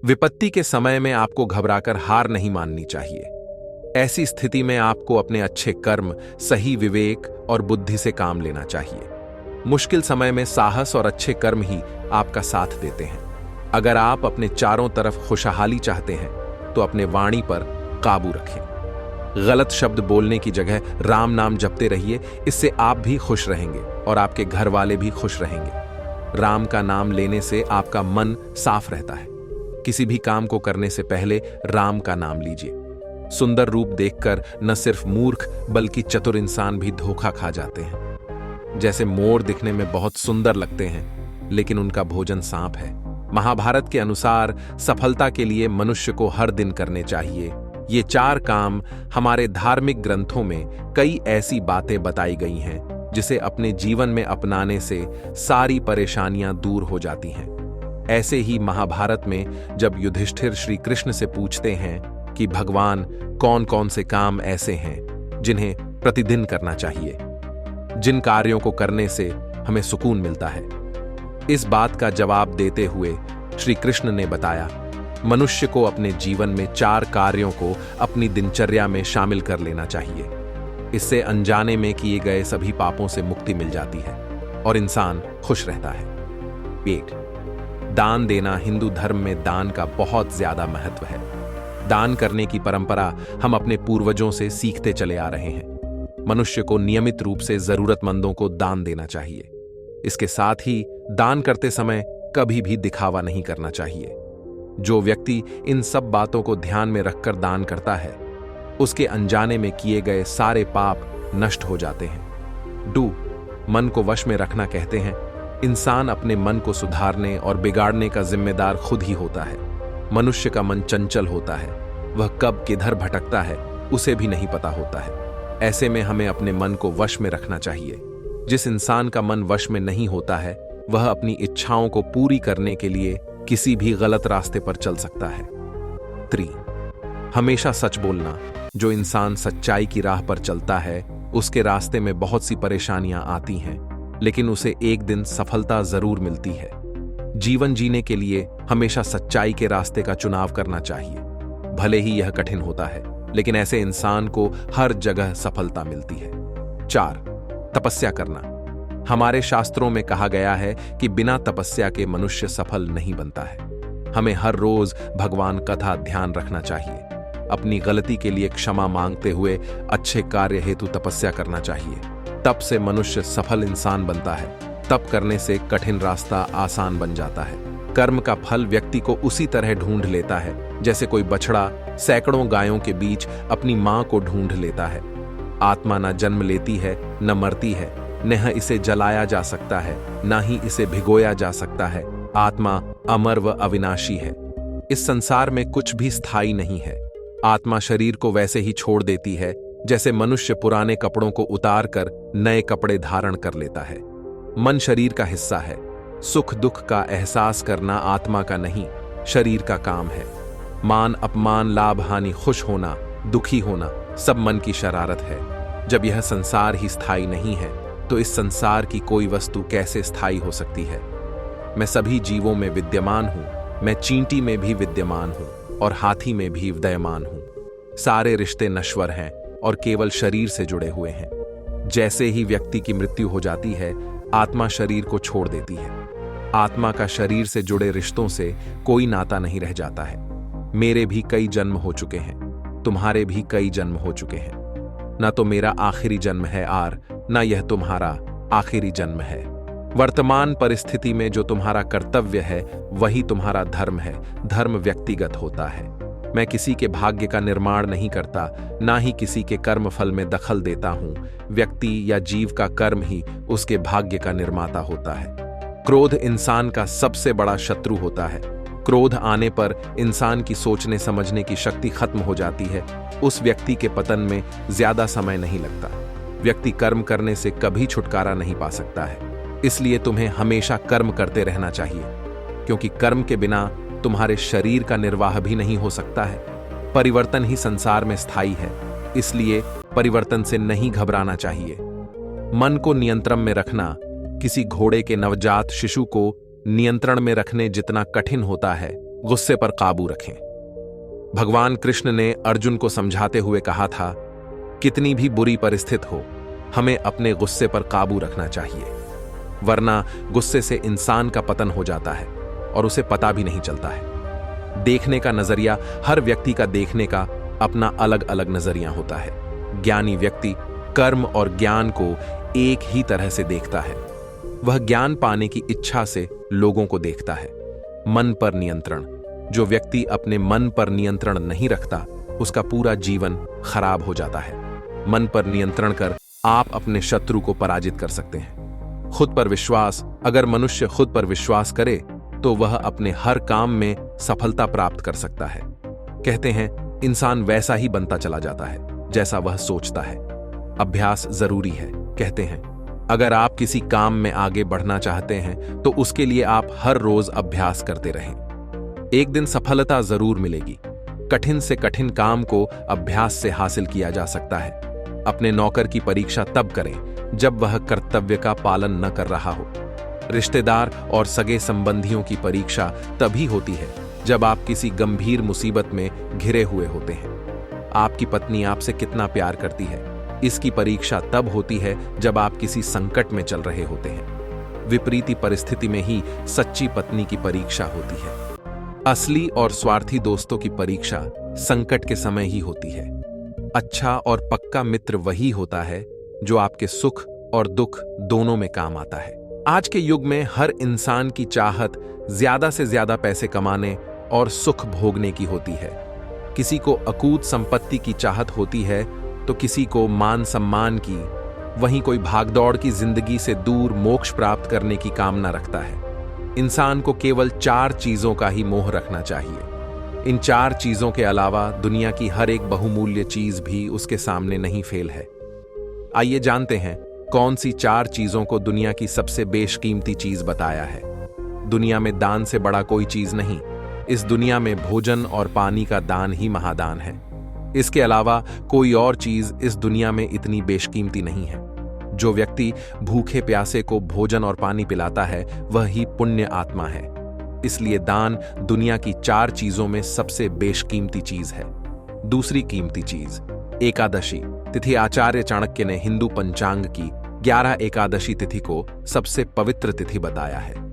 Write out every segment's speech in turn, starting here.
विपत्ति के समय में आपको घबराकर हार नहीं माननी चाहिए। ऐसी स्थिति में आपको अपने अच्छे कर्म, सही विवेक और बुद्धि से काम लेना चाहिए। मुश्किल समय में साहस और अच्छे कर्म ही आपका साथ देते हैं। अगर आप अपने चारों तरफ खुशहाली चाहते हैं तो अपने वाणी पर काबू रखें। गलत शब्द बोलने की जगह राम नाम जपते रहिए। इससे आप भी खुश रहेंगे और आपके घर वाले भी खुश रहेंगे। राम का नाम लेने से आपका मन साफ रहता है। किसी भी काम को करने से पहले राम का नाम लीजिए। सुंदर रूप देखकर न सिर्फ मूर्ख बल्कि चतुर इंसान भी धोखा खा जाते हैं। जैसे मोर दिखने में बहुत सुंदर लगते हैं, लेकिन उनका भोजन सांप है। महाभारत के अनुसार सफलता के लिए मनुष्य को हर दिन करने चाहिए ये 4 काम। हमारे धार्मिक ग्रंथों में कई ऐसी बातें बताई गई हैं जिसे अपने जीवन में अपनाने से सारी परेशानियां दूर हो जाती हैं। ऐसे ही महाभारत में जब युधिष्ठिर श्री कृष्ण से पूछते हैं कि भगवान कौन कौन से काम ऐसे हैं जिन्हें प्रतिदिन करना चाहिए, जिन कार्यों को करने से हमें सुकून मिलता है, इस बात का जवाब देते हुए श्री कृष्ण ने बताया, मनुष्य को अपने जीवन में 4 कार्यों को अपनी दिनचर्या में शामिल कर लेना चाहिए। इससे अनजाने में किए गए सभी पापों से मुक्ति मिल जाती है और इंसान खुश रहता है। 1. दान देना। हिंदू धर्म में दान का बहुत ज्यादा महत्व है। दान करने की परंपरा हम अपने पूर्वजों से सीखते चले आ रहे हैं। मनुष्य को नियमित रूप से जरूरतमंदों को दान देना चाहिए। इसके साथ ही दान करते समय कभी भी दिखावा नहीं करना चाहिए। जो व्यक्ति इन सब बातों को ध्यान में रखकर दान करता है, उसके अनजाने में किए गए सारे पाप नष्ट हो जाते हैं। 2. मन को वश में रखना कहते हैं, इंसान अपने मन को सुधारने और बिगाड़ने का जिम्मेदार खुद ही होता है। मनुष्य का मन चंचल होता है, वह कब किधर भटकता है उसे भी नहीं पता होता है। ऐसे में हमें अपने मन को वश में रखना चाहिए। जिस इंसान का मन वश में नहीं होता है, वह अपनी इच्छाओं को पूरी करने के लिए किसी भी गलत रास्ते पर चल सकता है। 3. हमेशा सच बोलना। जो इंसान सच्चाई की राह पर चलता है, उसके रास्ते में बहुत सी परेशानियां आती हैं, लेकिन उसे एक दिन सफलता जरूर मिलती है। जीवन जीने के लिए हमेशा सच्चाई के रास्ते का चुनाव करना चाहिए। भले ही यह कठिन होता है, लेकिन ऐसे इंसान को हर जगह सफलता मिलती है। 4. तपस्या करना। हमारे शास्त्रों में कहा गया है कि बिना तपस्या के मनुष्य सफल नहीं बनता है। हमें हर रोज भगवान कथा ध्यान रखना चाहिए। अपनी गलती के लिए क्षमा मांगते हुए अच्छे कार्य हेतु तपस्या करना चाहिए। तप से मनुष्य सफल इंसान बनता है। तप करने से कठिन रास्ता आसान बन जाता है। कर्म का फल व्यक्ति को उसी तरह ढूंढ लेता है जैसे कोई बछड़ा सैकड़ों गायों के बीच अपनी मां को ढूंढ लेता है। आत्मा न जन्म लेती है न मरती है, न इसे जलाया जा सकता है, न ही इसे भिगोया जा सकता है। आत्मा अमर व अविनाशी है। इस संसार में कुछ भी स्थायी नहीं है। आत्मा शरीर को वैसे ही छोड़ देती है जैसे मनुष्य पुराने कपड़ों को उतार कर नए कपड़े धारण कर लेता है। मन शरीर का हिस्सा है। सुख दुख का एहसास करना आत्मा का नहीं, शरीर का काम है। मान अपमान, लाभ हानि, खुश होना, दुखी होना सब मन की शरारत है। जब यह संसार ही स्थायी नहीं है तो इस संसार की कोई वस्तु कैसे स्थायी हो सकती है। मैं सभी जीवों में विद्यमान हूं। मैं चींटी में भी विद्यमान हूं और हाथी में भी विद्यमान हूं। सारे रिश्ते नश्वर हैं और केवल शरीर से जुड़े हुए हैं। जैसे ही व्यक्ति की मृत्यु हो जाती है, आत्मा शरीर को छोड़ देती है। आत्मा का शरीर से जुड़े रिश्तों से कोई नाता नहीं रह जाता है। मेरे भी कई जन्म हो चुके हैं, तुम्हारे भी कई जन्म हो चुके हैं। न तो मेरा आखिरी जन्म है आर, न यह तुम्हारा आखिरी जन्म है। वर्तमान परिस्थिति में जो तुम्हारा कर्तव्य है वही तुम्हारा धर्म है। धर्म व्यक्तिगत होता है। मैं किसी के भाग्य का निर्माण नहीं करता, ना ही किसी के कर्म फल में दखल देता हूं। व्यक्ति या जीव का कर्म ही उसके भाग्य का निर्माता होता है। क्रोध इंसान का सबसे बड़ा शत्रु होता है। क्रोध आने पर इंसान की सोचने समझने की शक्ति खत्म हो जाती है। उस व्यक्ति के पतन में ज्यादा समय नहीं लगता। व्यक्ति कर्म करने से कभी छुटकारा नहीं पा सकता है। इसलिए तुम्हें हमेशा कर्म करते रहना चाहिए, क्योंकि कर्म के बिना तुम्हारे शरीर का निर्वाह भी नहीं हो सकता है। परिवर्तन ही संसार में स्थायी है, इसलिए परिवर्तन से नहीं घबराना चाहिए। मन को नियंत्रण में रखना किसी घोड़े के नवजात शिशु को नियंत्रण में रखने जितना कठिन होता है, गुस्से पर काबू रखें। भगवान कृष्ण ने अर्जुन को समझाते हुए कहा था, कितनी भी बुरी परिस्थिति हो, हमें अपने गुस्से पर काबू रखना चाहिए, वरना गुस्से से इंसान का पतन हो जाता है और उसे पता भी नहीं चलता है। देखने का नजरिया, हर व्यक्ति का देखने का अपना अलग अलग नजरिया होता है। ज्ञानी व्यक्ति कर्म और ज्ञान को एक ही तरह से देखता है। वह ज्ञान पाने की इच्छा से लोगों को देखता है। मन पर नियंत्रण, जो व्यक्ति अपने मन पर नियंत्रण नहीं रखता, उसका पूरा जीवन खराब हो जाता है। मन पर नियंत्रण कर आप अपने शत्रु को पराजित कर सकते हैं। खुद पर विश्वास, अगर मनुष्य खुद पर विश्वास करे तो वह अपने हर काम में सफलता प्राप्त कर सकता है। कहते हैं, इंसान वैसा ही बनता चला जाता है जैसा वह सोचता है। अभ्यास जरूरी है। कहते हैं, अगर आप किसी काम में आगे बढ़ना चाहते हैं तो उसके लिए आप हर रोज अभ्यास करते रहें। एक दिन सफलता जरूर मिलेगी। कठिन से कठिन काम को अभ्यास से हासिल किया जा सकता है। अपने नौकर की परीक्षा तब करें जब वह कर्तव्य का पालन न कर रहा हो। रिश्तेदार और सगे संबंधियों की परीक्षा तभी होती है जब आप किसी गंभीर मुसीबत में घिरे हुए होते हैं। आपकी पत्नी आपसे कितना प्यार करती है, इसकी परीक्षा तब होती है जब आप किसी संकट में चल रहे होते हैं। विपरीत परिस्थिति में ही सच्ची पत्नी की परीक्षा होती है। असली और स्वार्थी दोस्तों की परीक्षा संकट के समय ही होती है। अच्छा और पक्का मित्र वही होता है जो आपके सुख और दुख दोनों में काम आता है। आज के युग में हर इंसान की चाहत ज्यादा से ज्यादा पैसे कमाने और सुख भोगने की होती है। किसी को अकूत संपत्ति की चाहत होती है तो किसी को मान सम्मान की, वहीं कोई भागदौड़ की जिंदगी से दूर मोक्ष प्राप्त करने की कामना रखता है। इंसान को केवल 4 चीजों का ही मोह रखना चाहिए। इन 4 चीजों के अलावा दुनिया की हर एक बहुमूल्य चीज भी उसके सामने नहीं फेल है। आइए जानते हैं कौन सी 4 चीजों को दुनिया की सबसे बेशकीमती चीज बताया है। दुनिया में दान से बड़ा कोई चीज नहीं। इस दुनिया में भोजन और पानी का दान ही महादान है। इसके अलावा कोई और चीज इस दुनिया में इतनी बेशकीमती नहीं है। जो व्यक्ति भूखे प्यासे को भोजन और पानी पिलाता है वह ही पुण्य आत्मा है। इसलिए दान दुनिया की 4 चीजों में सबसे बेशकीमती चीज है। दूसरी कीमती चीज, एकादशी तिथि। आचार्य चाणक्य ने हिंदू पंचांग की 11 एकादशी तिथि को सबसे पवित्र तिथि बताया है।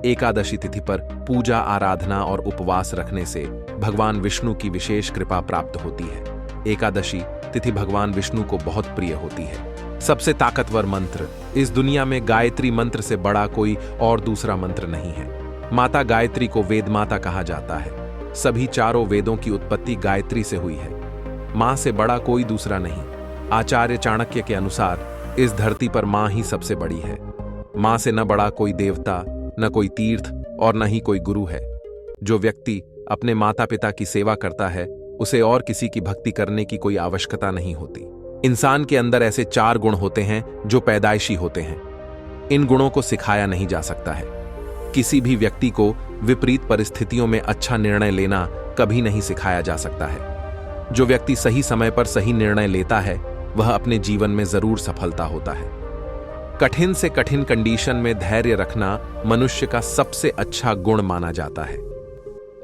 एकादशी तिथि पर पूजा, आराधना और उपवास रखने से भगवान विष्णु की विशेष कृपा प्राप्त होती है। एकादशी तिथि भगवान विष्णु को बहुत प्रिय होती है। सबसे ताकतवर मंत्र, इस दुनिया में गायत्री मंत्र से बड़ा कोई और दूसरा मंत्र नहीं है। माता गायत्री को वेद माता कहा जाता है। सभी 4 वेदों की उत्पत्ति गायत्री से हुई है। मां से बड़ा कोई दूसरा नहीं। आचार्य चाणक्य के अनुसार इस धरती पर मां ही सबसे बड़ी है। मां से न बड़ा कोई देवता, न कोई तीर्थ और न ही कोई गुरु है। जो व्यक्ति अपने माता पिता की सेवा करता है उसे और किसी की भक्ति करने की कोई आवश्यकता नहीं होती। इंसान के अंदर ऐसे 4 गुण होते हैं जो पैदाइशी होते हैं। इन गुणों को सिखाया नहीं जा सकता है। किसी भी व्यक्ति को विपरीत परिस्थितियों में अच्छा निर्णय लेना कभी नहीं सिखाया जा सकता है। जो व्यक्ति सही समय पर सही निर्णय लेता है वह अपने जीवन में जरूर सफलता होता है। कठिन से कठिन कंडीशन में धैर्य रखना मनुष्य का सबसे अच्छा गुण माना जाता है।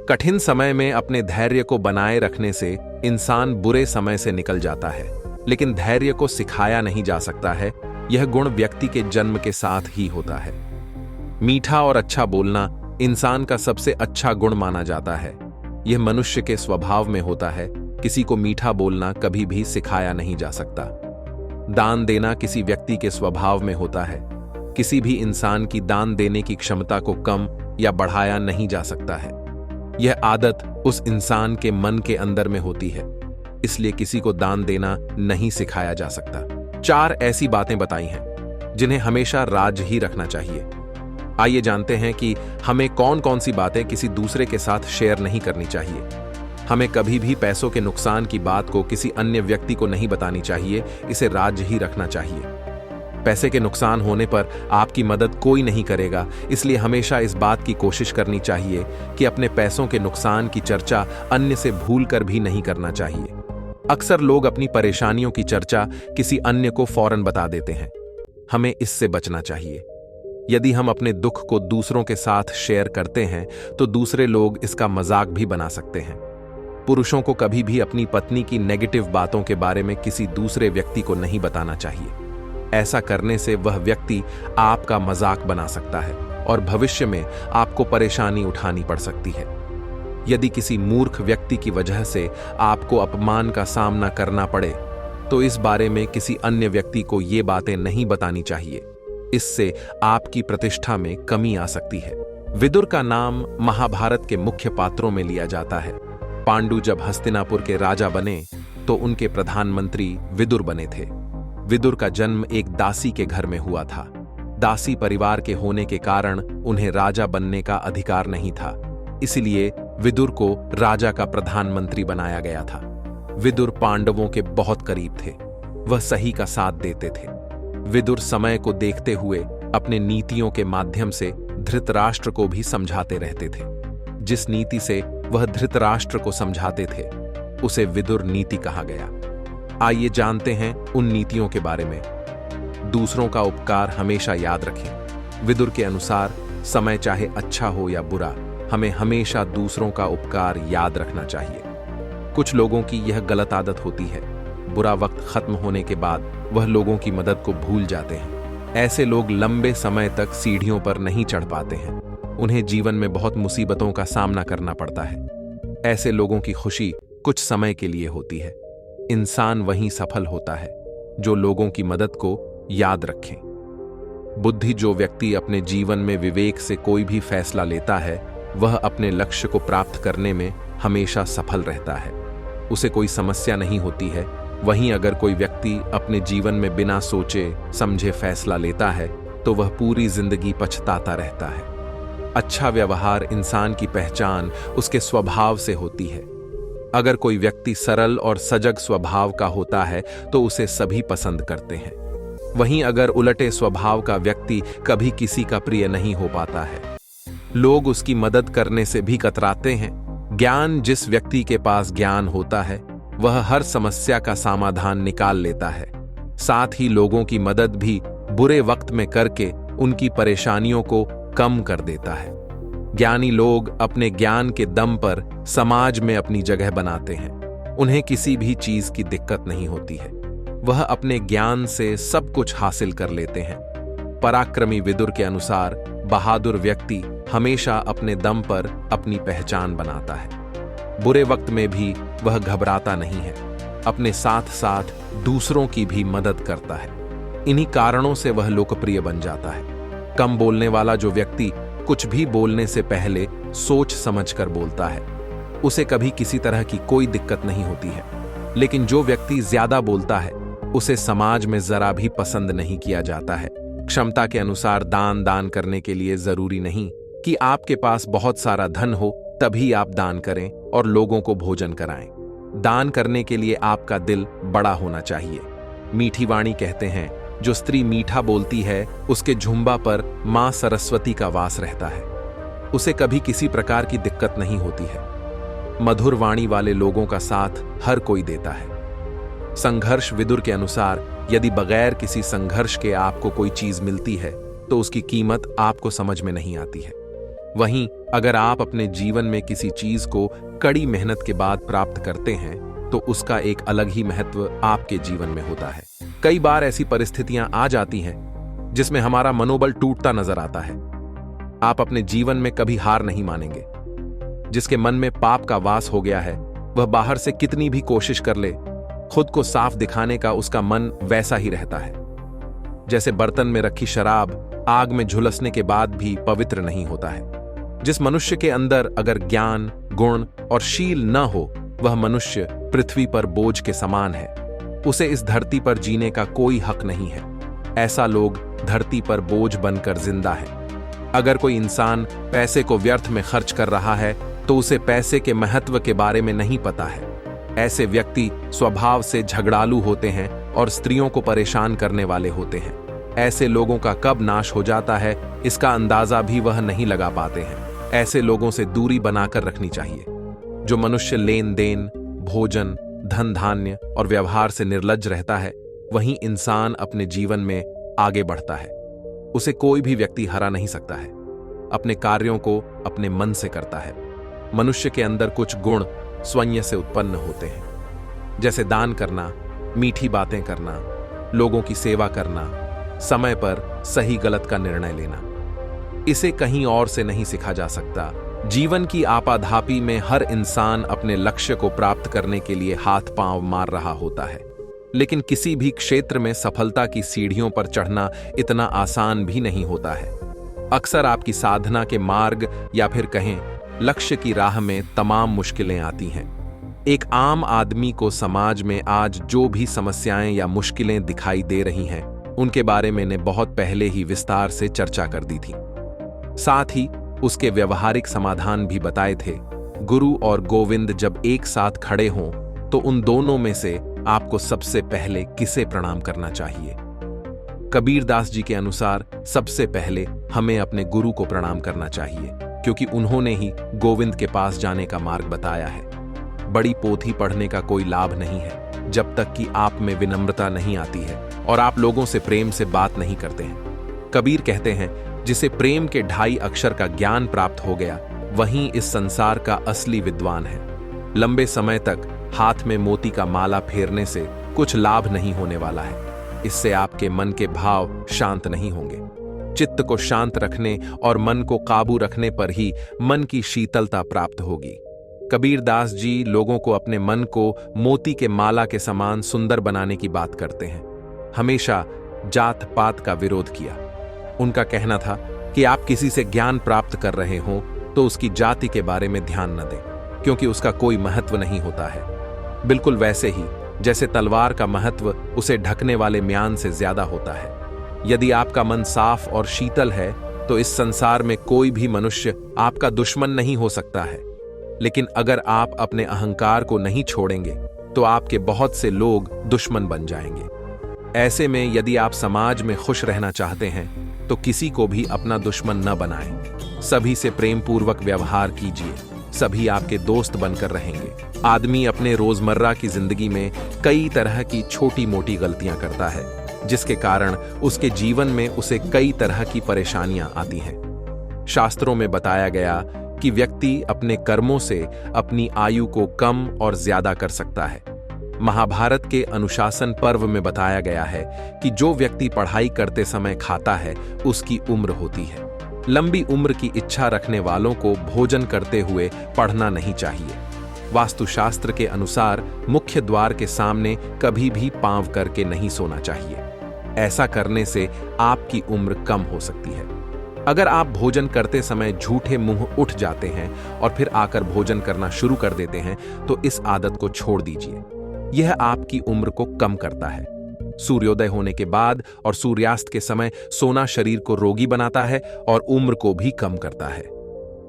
कठिन समय में अपने धैर्य को बनाए रखने से इंसान बुरे समय से निकल जाता है, लेकिन धैर्य को सिखाया नहीं जा सकता है। यह गुण व्यक्ति के जन्म के साथ ही होता है। मीठा और अच्छा बोलना इंसान का सबसे अच्छा गुण माना जाता है। यह मनुष्य के स्वभाव में होता है। किसी को मीठा बोलना कभी भी सिखाया नहीं जा सकता। दान देना किसी व्यक्ति के स्वभाव में होता है। किसी भी इंसान की दान देने की क्षमता को कम या बढ़ाया नहीं जा सकता है। यह आदत उस इंसान के मन के अंदर में होती है, इसलिए किसी को दान देना नहीं सिखाया जा सकता। 4 ऐसी बातें बताई हैं जिन्हें हमेशा राज ही रखना चाहिए। आइए जानते हैं कि हमें कौन कौन सी बातें किसी दूसरे के साथ शेयर नहीं करनी चाहिए। हमें कभी भी पैसों के नुकसान की बात को किसी अन्य व्यक्ति को नहीं बतानी चाहिए, इसे राज ही रखना चाहिए। पैसे के नुकसान होने पर आपकी मदद कोई नहीं करेगा, इसलिए हमेशा इस बात की कोशिश करनी चाहिए कि अपने पैसों के नुकसान की चर्चा अन्य से भूल कर भी नहीं करना चाहिए। अक्सर लोग अपनी परेशानियों की चर्चा किसी अन्य को फौरन बता देते हैं। हमें इससे बचना चाहिए। यदि हम अपने दुख को दूसरों के साथ शेयर करते हैं तो दूसरे लोग इसका मजाक भी बना सकते हैं। पुरुषों को कभी भी अपनी पत्नी की नेगेटिव बातों के बारे में किसी दूसरे व्यक्ति को नहीं बताना चाहिए। ऐसा करने से वह व्यक्ति आपका मजाक बना सकता है और भविष्य में आपको परेशानी उठानी पड़ सकती है। यदि किसी मूर्ख व्यक्ति की वजह से आपको अपमान का सामना करना पड़े तो इस बारे में किसी अन्य व्यक्ति को ये बातें नहीं बतानी चाहिए। इससे आपकी प्रतिष्ठा में कमी आ सकती है। विदुर का नाम महाभारत के मुख्य पात्रों में लिया जाता है। पांडु जब हस्तिनापुर के राजा बने तो उनके प्रधानमंत्री विदुर बने थे। विदुर का जन्म एक दासी के घर में हुआ था। दासी परिवार के होने के कारण उन्हें राजा बनने का अधिकार नहीं था, इसलिए विदुर को राजा का प्रधानमंत्री बनाया गया था। विदुर पांडवों के बहुत करीब थे, वह सही का साथ देते थे। विदुर समय को देखते हुए अपने नीतियों के माध्यम से धृतराष्ट्र को भी समझाते रहते थे। जिस नीति से वह धृतराष्ट्र को समझाते थे उसे विदुर नीति कहा गया। आइए जानते हैं उन नीतियों के बारे में। दूसरों का उपकार हमेशा याद रखें। विदुर के अनुसार समय चाहे अच्छा हो या बुरा, हमें हमेशा दूसरों का उपकार याद रखना चाहिए। कुछ लोगों की यह गलत आदत होती है, बुरा वक्त खत्म होने के बाद वह लोगों की मदद को भूल जाते हैं। ऐसे लोग लंबे समय तक सीढ़ियों पर नहीं चढ़ पाते हैं। उन्हें जीवन में बहुत मुसीबतों का सामना करना पड़ता है। ऐसे लोगों की खुशी कुछ समय के लिए होती है। इंसान वहीं सफल होता है जो लोगों की मदद को याद रखें। बुद्धि जो व्यक्ति अपने जीवन में विवेक से कोई भी फैसला लेता है वह अपने लक्ष्य को प्राप्त करने में हमेशा सफल रहता है। उसे कोई समस्या नहीं होती है। वहीं अगर कोई व्यक्ति अपने जीवन में बिना सोचे समझे फैसला लेता है तो वह पूरी जिंदगी पछताता रहता है। अच्छा व्यवहार इंसान की पहचान उसके स्वभाव से होती है। अगर कोई व्यक्ति सरल और सजग स्वभाव का होता है तो उसे सभी पसंद करते हैं। वहीं अगर उलटे स्वभाव का व्यक्ति कभी किसी का प्रिय नहीं हो पाता है। लोग उसकी मदद करने से भी कतराते हैं। ज्ञान जिस व्यक्ति के पास ज्ञान होता है वह हर समस्या का समाधान निकाल लेता है। साथ ही लोगों की मदद भी बुरे वक्त में करके उनकी परेशानियों को कम कर देता है। ज्ञानी लोग अपने ज्ञान के दम पर समाज में अपनी जगह बनाते हैं। उन्हें किसी भी चीज की दिक्कत नहीं होती है। वह अपने ज्ञान से सब कुछ हासिल कर लेते हैं। पराक्रमी विदुर के अनुसार बहादुर व्यक्ति हमेशा अपने दम पर अपनी पहचान बनाता है। बुरे वक्त में भी वह घबराता नहीं है। अपने साथ साथ दूसरों की भी मदद करता है। इन्हीं कारणों से वह लोकप्रिय बन जाता है। कम बोलने वाला जो व्यक्ति कुछ भी बोलने से पहले सोच समझकर बोलता है उसे कभी किसी तरह की कोई दिक्कत नहीं होती है। लेकिन जो व्यक्ति ज्यादा बोलता है उसे समाज में जरा भी पसंद नहीं किया जाता है। क्षमता के अनुसार दान करने के लिए जरूरी नहीं कि आपके पास बहुत सारा धन हो तभी आप दान करें और लोगों को भोजन कराएं। दान करने के लिए आपका दिल बड़ा होना चाहिए। मीठी वाणी कहते हैं जो स्त्री मीठा बोलती है उसके झुंबा पर मां सरस्वती का वास रहता है। उसे कभी किसी प्रकार की दिक्कत नहीं होती है। मधुर वाणी वाले लोगों का साथ हर कोई देता है। संघर्ष विदुर के अनुसार यदि बगैर किसी संघर्ष के आपको कोई चीज मिलती है तो उसकी कीमत आपको समझ में नहीं आती है। वहीं अगर आप अपने जीवन में किसी चीज को कड़ी मेहनत के बाद प्राप्त करते हैं तो उसका एक अलग ही महत्व आपके जीवन में होता है। कई बार ऐसी परिस्थितियां आ जाती हैं जिसमें हमारा मनोबल टूटता नजर आता है। आप अपने जीवन में कभी हार नहीं मानेंगे। जिसके मन में पाप का वास हो गया है वह बाहर से कितनी भी कोशिश कर ले, खुद को साफ दिखाने का उसका मन वैसा ही रहता है। जैसे बर्तन में रखी शराब आग में झुलसने के बाद भी पवित्र नहीं होता है। जिस मनुष्य के अंदर अगर ज्ञान, गुण और शील न हो वह मनुष्य पृथ्वी पर बोझ के समान है। उसे इस धरती पर जीने का कोई हक नहीं है। ऐसा लोग धरती पर बोझ बनकर जिंदा है। अगर कोई इंसान पैसे को व्यर्थ में खर्च कर रहा है तो उसे पैसे के महत्व के बारे में नहीं पता है। ऐसे व्यक्ति स्वभाव से झगड़ालू होते हैं और स्त्रियों को परेशान करने वाले होते हैं। ऐसे लोगों का कब नाश हो जाता है इसका अंदाजा भी वह नहीं लगा पाते हैं। ऐसे लोगों से दूरी बनाकर रखनी चाहिए। जो मनुष्य लेन देन, भोजन, धन धान्य और व्यवहार से निर्लज्ज रहता है वहीं इंसान अपने जीवन में आगे बढ़ता है। उसे कोई भी व्यक्ति हरा नहीं सकता है। अपने कार्यों को अपने मन से करता है। मनुष्य के अंदर कुछ गुण स्वयं से उत्पन्न होते हैं, जैसे दान करना, मीठी बातें करना, लोगों की सेवा करना, समय पर सही गलत का निर्णय लेना। इसे कहीं और से नहीं सीखा जा सकता। जीवन की आपाधापी में हर इंसान अपने लक्ष्य को प्राप्त करने के लिए हाथ पांव मार रहा होता है, लेकिन किसी भी क्षेत्र में सफलता की सीढ़ियों पर चढ़ना इतना आसान भी नहीं होता है। अक्सर आपकी साधना के मार्ग या फिर कहें लक्ष्य की राह में तमाम मुश्किलें आती हैं। एक आम आदमी को समाज में आज जो भी समस्याएं या मुश्किलें दिखाई दे रही हैं, उनके बारे में मैंने बहुत पहले ही विस्तार से चर्चा कर दी थी। साथ ही उसके व्यवहारिक समाधान भी बताए थे। गुरु और गोविंद जब एक साथ खड़े हों तो उन दोनों में से आपको सबसे पहले किसे प्रणाम करना चाहिए? कबीरदास जी के अनुसार सबसे पहले हमें अपने गुरु को प्रणाम करना चाहिए, क्योंकि उन्होंने ही गोविंद के पास जाने का मार्ग बताया है। बड़ी पोथी पढ़ने का कोई लाभ नहीं है जब तक कि आप में विनम्रता नहीं आती है और आप लोगों से प्रेम से बात नहीं करते हैं। कबीर कहते हैं, जिसे प्रेम के 2.5 अक्षर का ज्ञान प्राप्त हो गया, वहीं इस संसार का असली विद्वान है। लंबे समय तक हाथ में मोती का माला फेरने से कुछ लाभ नहीं होने वाला है। इससे आपके मन के भाव शांत नहीं होंगे। चित्त को शांत रखने और मन को काबू रखने पर ही मन की शीतलता प्राप्त होगी। कबीरदास जी लोगों को अपने मन को मोती के माला के समान सुंदर बनाने की बात करते हैं। हमेशा जात पात का विरोध किया। उनका कहना था कि आप किसी से ज्ञान प्राप्त कर रहे हो तो उसकी जाति के बारे में ध्यान न दें, क्योंकि उसका कोई महत्व नहीं होता है। बिल्कुल वैसे ही जैसे तलवार का महत्व उसे ढकने वाले म्यान से ज्यादा होता है। यदि आपका मन साफ और शीतल है तो इस संसार में कोई भी मनुष्य आपका दुश्मन नहीं हो सकता है। लेकिन अगर आप अपने अहंकार को नहीं छोड़ेंगे तो आपके बहुत से लोग दुश्मन बन जाएंगे। ऐसे में यदि आप समाज में खुश रहना चाहते हैं तो किसी को भी अपना दुश्मन न बनाएं। सभी से प्रेम पूर्वक व्यवहार कीजिए, सभी आपके दोस्त बनकर रहेंगे। आदमी अपने रोजमर्रा की जिंदगी में कई तरह की छोटी मोटी गलतियां करता है, जिसके कारण उसके जीवन में उसे कई तरह की परेशानियां आती हैं। शास्त्रों में बताया गया कि व्यक्ति अपने कर्मों से अपनी आयु को कम और ज्यादा कर सकता है। महाभारत के अनुशासन पर्व में बताया गया है कि जो व्यक्ति पढ़ाई करते समय खाता है उसकी उम्र होती है। लंबी उम्र की इच्छा रखने वालों को भोजन करते हुए पढ़ना नहीं चाहिए। वास्तुशास्त्र के अनुसार मुख्य द्वार के सामने कभी भी पांव करके नहीं सोना चाहिए। ऐसा करने से आपकी उम्र कम हो सकती है। अगर आप भोजन करते समय झूठे मुंह उठ जाते हैं और फिर आकर भोजन करना शुरू कर देते हैं तो इस आदत को छोड़ दीजिए। यह आपकी उम्र को कम करता है। सूर्योदय होने के बाद और सूर्यास्त के समय सोना शरीर को रोगी बनाता है और उम्र को भी कम करता है।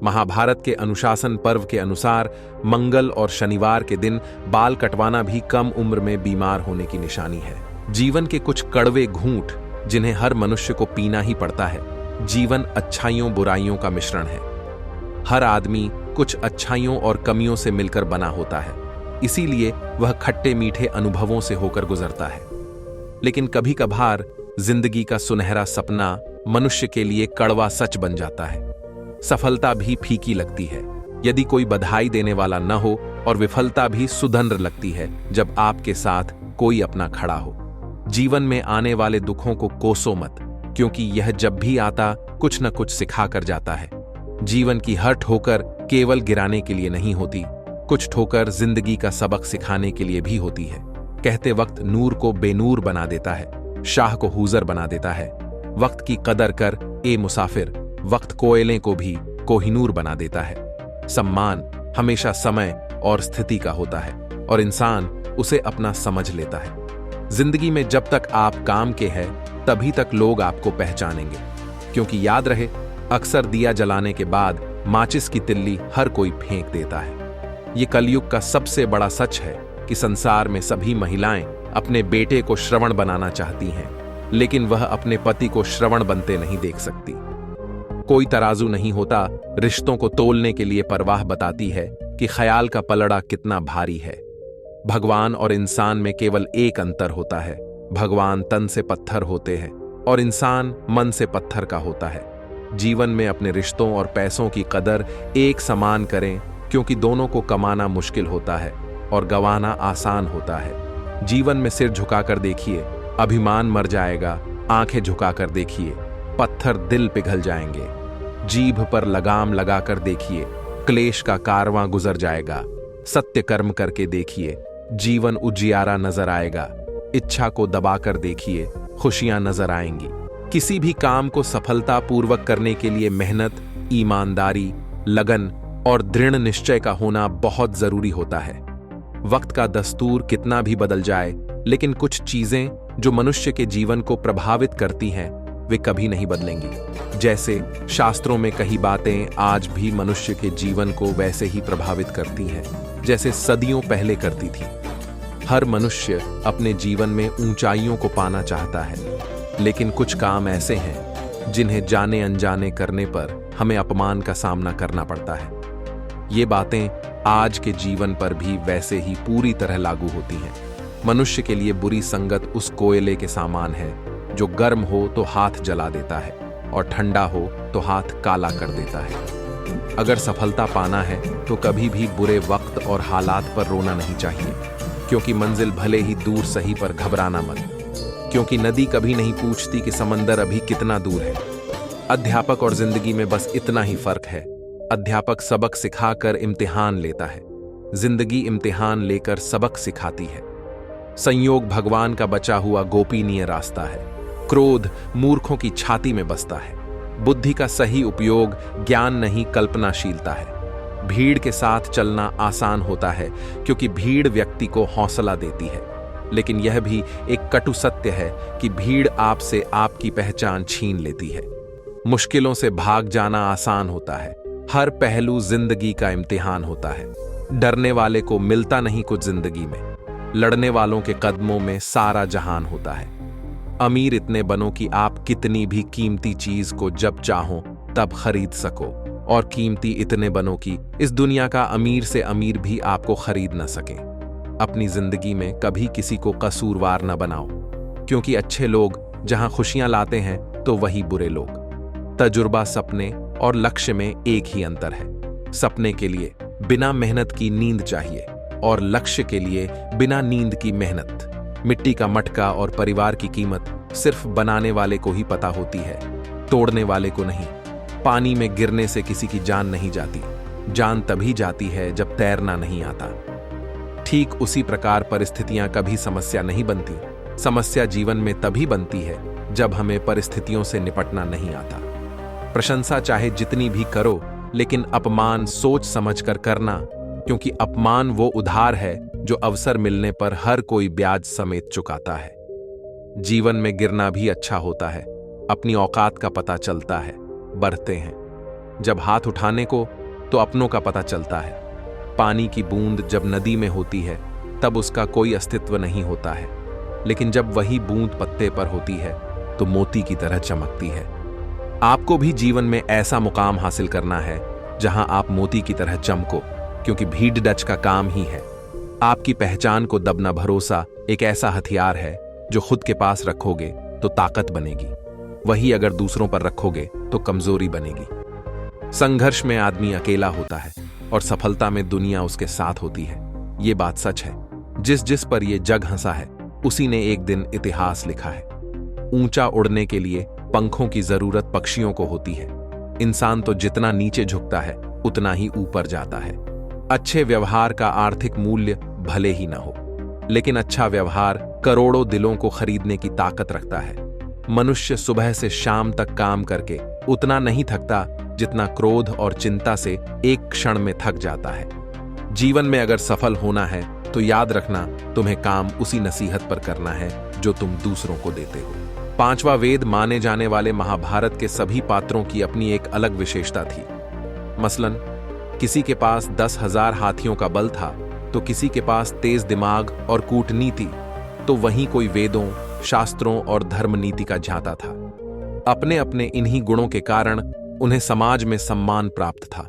महाभारत के अनुशासन पर्व के अनुसार मंगल और शनिवार के दिन बाल कटवाना भी कम उम्र में बीमार होने की निशानी है। जीवन के कुछ कड़वे घूंट जिन्हें हर मनुष्य को पीना ही पड़ता है। जीवन अच्छाइयों बुराइयों का मिश्रण है। हर आदमी कुछ अच्छाइयों और कमियों से मिलकर बना होता है, इसीलिए वह खट्टे मीठे अनुभवों से होकर गुजरता है। लेकिन कभी कभार जिंदगी का सुनहरा सपना मनुष्य के लिए कड़वा सच बन जाता है। सफलता भी फीकी लगती है यदि कोई बधाई देने वाला न हो, और विफलता भी सुधन्र लगती है जब आपके साथ कोई अपना खड़ा हो। जीवन में आने वाले दुखों को कोसो मत, क्योंकि यह जब भी आता कुछ न कुछ सिखा कर जाता है। जीवन की हर ठोकर केवल गिराने के लिए नहीं होती, कुछ ठोकर जिंदगी का सबक सिखाने के लिए भी होती है। कहते वक्त नूर को बेनूर बना देता है, शाह को हुजर बना देता है। वक्त की कदर कर ए मुसाफिर, वक्त कोयले को भी कोहिनूर बना देता है। सम्मान हमेशा समय और स्थिति का होता है और इंसान उसे अपना समझ लेता है। जिंदगी में जब तक आप काम के हैं तभी तक लोग आपको पहचानेंगे, क्योंकि याद रहे, अक्सर दिया जलाने के बाद माचिस की तिल्ली हर कोई फेंक देता है। ये कलयुग का सबसे बड़ा सच है कि संसार में सभी महिलाएं अपने बेटे को श्रवण बनाना चाहती हैं, लेकिन वह अपने पति को श्रवण बनते नहीं देख सकती। कोई तराजू नहीं होता रिश्तों को तोलने के लिए परवाह बताती है कि ख्याल का पलड़ा कितना भारी है। भगवान और इंसान में केवल एक अंतर होता है, भगवान तन से पत्थर होते हैं और इंसान मन से पत्थर का होता है। जीवन में अपने रिश्तों और पैसों की कदर एक समान करें, क्योंकि दोनों को कमाना मुश्किल होता है और गंवाना आसान होता है। जीवन में सिर झुकाकर देखिए, अभिमान मर जाएगा। आंखें झुकाकर देखिए, पत्थर दिल पिघल जाएंगे। जीभ पर लगाम लगाकर देखिए, क्लेश का कारवां गुजर जाएगा। सत्य कर्म करके देखिए, जीवन उजियारा नजर आएगा। इच्छा को दबाकर देखिए, खुशियां नजर आएंगी। किसी भी काम को सफलतापूर्वक करने के लिए मेहनत, ईमानदारी, लगन और दृढ़ निश्चय का होना बहुत जरूरी होता है। वक्त का दस्तूर कितना भी बदल जाए, लेकिन कुछ चीजें जो मनुष्य के जीवन को प्रभावित करती हैं, वे कभी नहीं बदलेंगी। जैसे शास्त्रों में कही बातें आज भी मनुष्य के जीवन को वैसे ही प्रभावित करती हैं जैसे सदियों पहले करती थी। हर मनुष्य अपने जीवन में ऊंचाइयों को पाना चाहता है, लेकिन कुछ काम ऐसे हैं जिन्हें जाने अनजाने करने पर हमें अपमान का सामना करना पड़ता है। ये बातें आज के जीवन पर भी वैसे ही पूरी तरह लागू होती हैं। मनुष्य के लिए बुरी संगत उस कोयले के समान है जो गर्म हो तो हाथ जला देता है और ठंडा हो तो हाथ काला कर देता है। अगर सफलता पाना है तो कभी भी बुरे वक्त और हालात पर रोना नहीं चाहिए, क्योंकि मंजिल भले ही दूर सही पर घबराना मत, क्योंकि नदी कभी नहीं पूछती कि समंदर अभी कितना दूर है। अध्यापक और जिंदगी में बस इतना ही फर्क है। अध्यापक सबक सिखाकर इम्तिहान लेता है, जिंदगी इम्तिहान लेकर सबक सिखाती है। संयोग भगवान का बचा हुआ गोपनीय रास्ता है। क्रोध मूर्खों की छाती में बसता है। बुद्धि का सही उपयोग ज्ञान नहीं कल्पनाशीलता है। भीड़ के साथ चलना आसान होता है, क्योंकि भीड़ व्यक्ति को हौसला देती है, लेकिन यह भी एक कटु सत्य है कि भीड़ आपसे आपकी पहचान छीन लेती है। मुश्किलों से भाग जाना आसान होता है। हर पहलू जिंदगी का इम्तिहान होता है। डरने वाले को मिलता नहीं कुछ जिंदगी में, लड़ने वालों के कदमों में सारा जहान होता है। अमीर इतने बनो कि आप कितनी भी कीमती चीज को जब चाहो तब खरीद सको, और कीमती इतने बनो कि इस दुनिया का अमीर से अमीर भी आपको खरीद न सके। अपनी जिंदगी में कभी किसी को कसूरवार न बनाओ, क्योंकि अच्छे लोग जहां खुशियां लाते हैं तो वही बुरे लोग। तजुर्बा, सपने और लक्ष्य में एक ही अंतर है। सपने के लिए बिना मेहनत की नींद चाहिए और लक्ष्य के लिए बिना नींद की मेहनत। मिट्टी का मटका और परिवार की कीमत सिर्फ बनाने वाले को ही पता होती है, तोड़ने वाले को नहीं। पानी में गिरने से किसी की जान नहीं जाती, जान तभी जाती है जब तैरना नहीं आता। ठीक उसी प्रकार परिस्थितियां कभी समस्या नहीं बनती। समस्या जीवन में तभी बनती है जब हमें परिस्थितियों से निपटना नहीं आता। प्रशंसा चाहे जितनी भी करो, लेकिन अपमान सोच समझकर करना, क्योंकि अपमान वो उधार है जो अवसर मिलने पर हर कोई ब्याज समेत चुकाता है। जीवन में गिरना भी अच्छा होता है। अपनी औकात का पता चलता है, बढ़ते हैं। जब हाथ उठाने को तो अपनों का पता चलता है। पानी की बूंद जब नदी में होती है तब उसका कोई अस्तित्व नहीं होता है, लेकिन जब वही बूंद पत्ते पर होती है तो मोती की तरह चमकती है। आपको भी जीवन में ऐसा मुकाम हासिल करना है जहां आप मोती की तरह चमको, क्योंकि भीड़ डच का काम ही है। आपकी पहचान को दबना भरोसा एक ऐसा हथियार है जो खुद के पास रखोगे तो ताकत बनेगी, वही अगर दूसरों पर रखोगे तो कमजोरी बनेगी। संघर्ष में आदमी अकेला होता है और सफलता में दुनिया उसके साथ होती है। ये बात सच है। जिस जिस पर यह जग हंसा है उसी ने एक दिन इतिहास लिखा है। ऊंचा उड़ने के लिए पंखों की जरूरत पक्षियों को होती है। इंसान तो जितना नीचे झुकता है उतना ही ऊपर जाता है। अच्छे व्यवहार का आर्थिक मूल्य भले ही ना हो, लेकिन अच्छा व्यवहार करोड़ों दिलों को खरीदने की ताकत रखता है। मनुष्य सुबह से शाम तक काम करके उतना नहीं थकता जितना क्रोध और चिंता से एक क्षण में थक जाता है। जीवन में अगर सफल होना है तो याद रखना, तुम्हें काम उसी नसीहत पर करना है जो तुम दूसरों को देते हो। पांचवा वेद माने जाने वाले महाभारत के सभी पात्रों की अपनी एक अलग विशेषता थी। मसलन किसी के पास 10,000 हाथियों का बल था तो किसी के पास तेज दिमाग और कूटनीति, तो वहीं कोई वेदों, शास्त्रों और धर्म नीति का झांता था। अपने अपने इन्हीं गुणों के कारण उन्हें समाज में सम्मान प्राप्त था।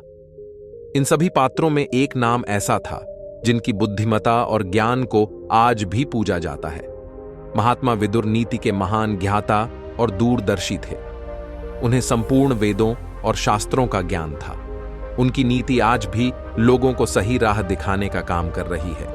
इन सभी पात्रों में एक नाम ऐसा था जिनकी बुद्धिमता और ज्ञान को आज भी पूजा जाता है। महात्मा विदुर नीति के महान ज्ञाता और दूरदर्शी थे। उन्हें संपूर्ण वेदों और शास्त्रों का ज्ञान था। उनकी नीति आज भी लोगों को सही राह दिखाने का काम कर रही है।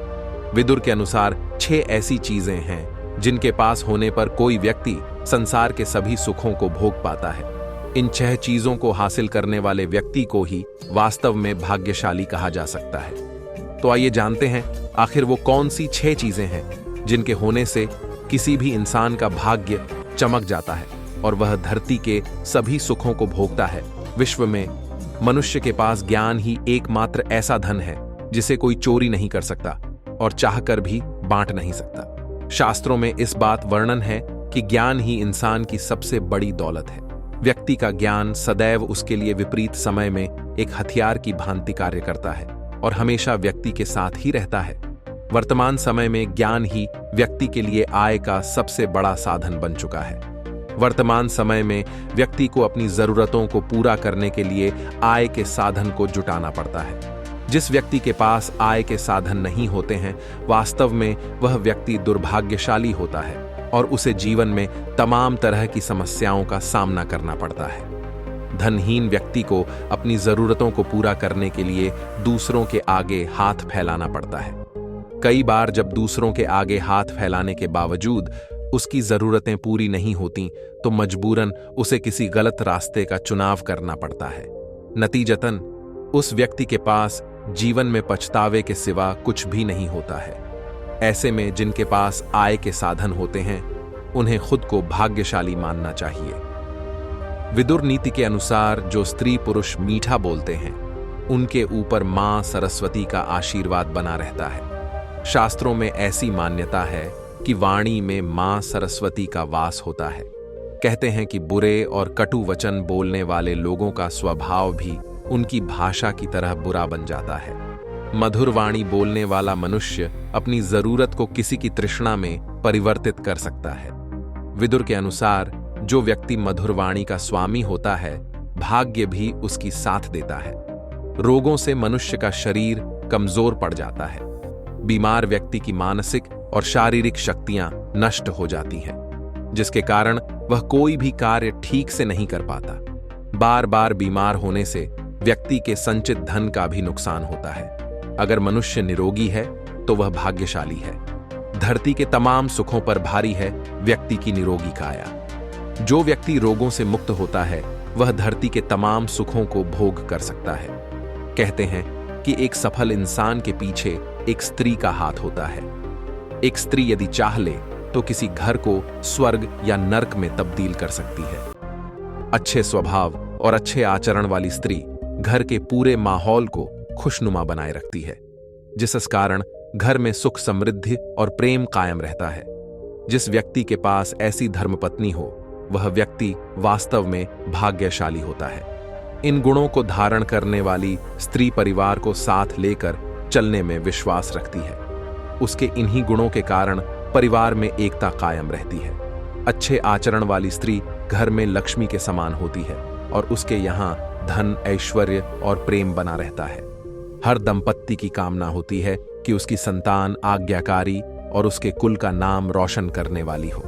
विदुर के अनुसार 6 ऐसी चीजें हैं जिनके पास होने पर कोई व्यक्ति संसार के सभी सुखों को भोग पाता है। इन 6 चीजों को हासिल करने वाले व्यक्ति को ही वास्तव में भाग्यशाली कहा जा सकता है। तो आइए जानते हैं आखिर वो कौन सी 6 चीजें हैं जिनके होने से किसी भी इंसान का भाग्य चमक जाता है और वह धरती के सभी सुखों को भोगता है। विश्व में मनुष्य के पास ज्ञान ही एकमात्र ऐसा धन है जिसे कोई चोरी नहीं कर सकता और चाहकर भी बांट नहीं सकता। शास्त्रों में इस बात वर्णन है कि ज्ञान ही इंसान की सबसे बड़ी दौलत है। व्यक्ति का ज्ञान सदैव उसके लिए विपरीत समय में एक हथियार की भांति कार्य करता है और हमेशा व्यक्ति के साथ ही रहता है। वर्तमान समय में ज्ञान ही व्यक्ति के लिए आय का सबसे बड़ा साधन बन चुका है। वर्तमान समय में व्यक्ति को अपनी जरूरतों को पूरा करने के लिए आय के साधन को जुटाना पड़ता है। जिस व्यक्ति के पास आय के साधन नहीं होते हैं, वास्तव में वह व्यक्ति दुर्भाग्यशाली होता है और उसे जीवन में तमाम तरह की समस्याओं का सामना करना पड़ता है। धनहीन व्यक्ति को अपनी जरूरतों को पूरा करने के लिए दूसरों के आगे हाथ फैलाना पड़ता है। कई बार जब दूसरों के आगे हाथ फैलाने के बावजूद उसकी जरूरतें पूरी नहीं होती तो मजबूरन उसे किसी गलत रास्ते का चुनाव करना पड़ता है। नतीजतन उस व्यक्ति के पास जीवन में पछतावे के सिवा कुछ भी नहीं होता है। ऐसे में जिनके पास आय के साधन होते हैं, उन्हें खुद को भाग्यशाली मानना चाहिए। विदुर नीति के अनुसार जो स्त्री पुरुष मीठा बोलते हैं, उनके ऊपर मां सरस्वती का आशीर्वाद बना रहता है। शास्त्रों में ऐसी मान्यता है कि वाणी में मां सरस्वती का वास होता है। कहते हैं कि बुरे और कटु वचन बोलने वाले लोगों का स्वभाव भी उनकी भाषा की तरह बुरा बन जाता है। मधुर वाणी बोलने वाला मनुष्य अपनी जरूरत को किसी की तृष्णा में परिवर्तित कर सकता है। विदुर के अनुसार जो व्यक्ति मधुर वाणी का स्वामी होता है, भाग्य भी उसकी साथ देता है। रोगों से मनुष्य का शरीर कमजोर पड़ जाता है। बीमार व्यक्ति की मानसिक और शारीरिक शक्तियां नष्ट हो जाती हैं, जिसके कारण वह कोई भी कार्य ठीक से नहीं कर पाता। बार बार बीमार होने से व्यक्ति के संचित धन का भी नुकसान होता है। अगर मनुष्य निरोगी है तो वह भाग्यशाली है। धरती के तमाम सुखों पर भारी है व्यक्ति की निरोगी काया। जो व्यक्ति रोगों से मुक्त होता है, वह धरती के तमाम सुखों को भोग कर सकता है। कहते हैं कि एक सफल इंसान के पीछे एक स्त्री का हाथ होता है। एक स्त्री यदि चाह ले तो किसी घर को स्वर्ग या नर्क में तब्दील कर सकती है। अच्छे स्वभाव और अच्छे आचरण वाली स्त्री घर के पूरे माहौल को खुशनुमा बनाए रखती है, जिस कारण घर में सुख समृद्धि और प्रेम कायम रहता है। जिस व्यक्ति के पास ऐसी धर्मपत्नी हो, वह व्यक्ति वास्तव में भाग्यशाली होता है। इन गुणों को धारण करने वाली स्त्री परिवार को साथ लेकर चलने में विश्वास रखती है। उसके इन्हीं गुणों के कारण परिवार में एकता कायम रहती है। अच्छे आचरण वाली स्त्री घर में लक्ष्मी के समान होती है और उसके यहाँ धन, ऐश्वर्य और प्रेम बना रहता है। हर दंपत्ति की कामना होती है कि उसकी संतान आज्ञाकारी और उसके कुल का नाम रोशन करने वाली हो।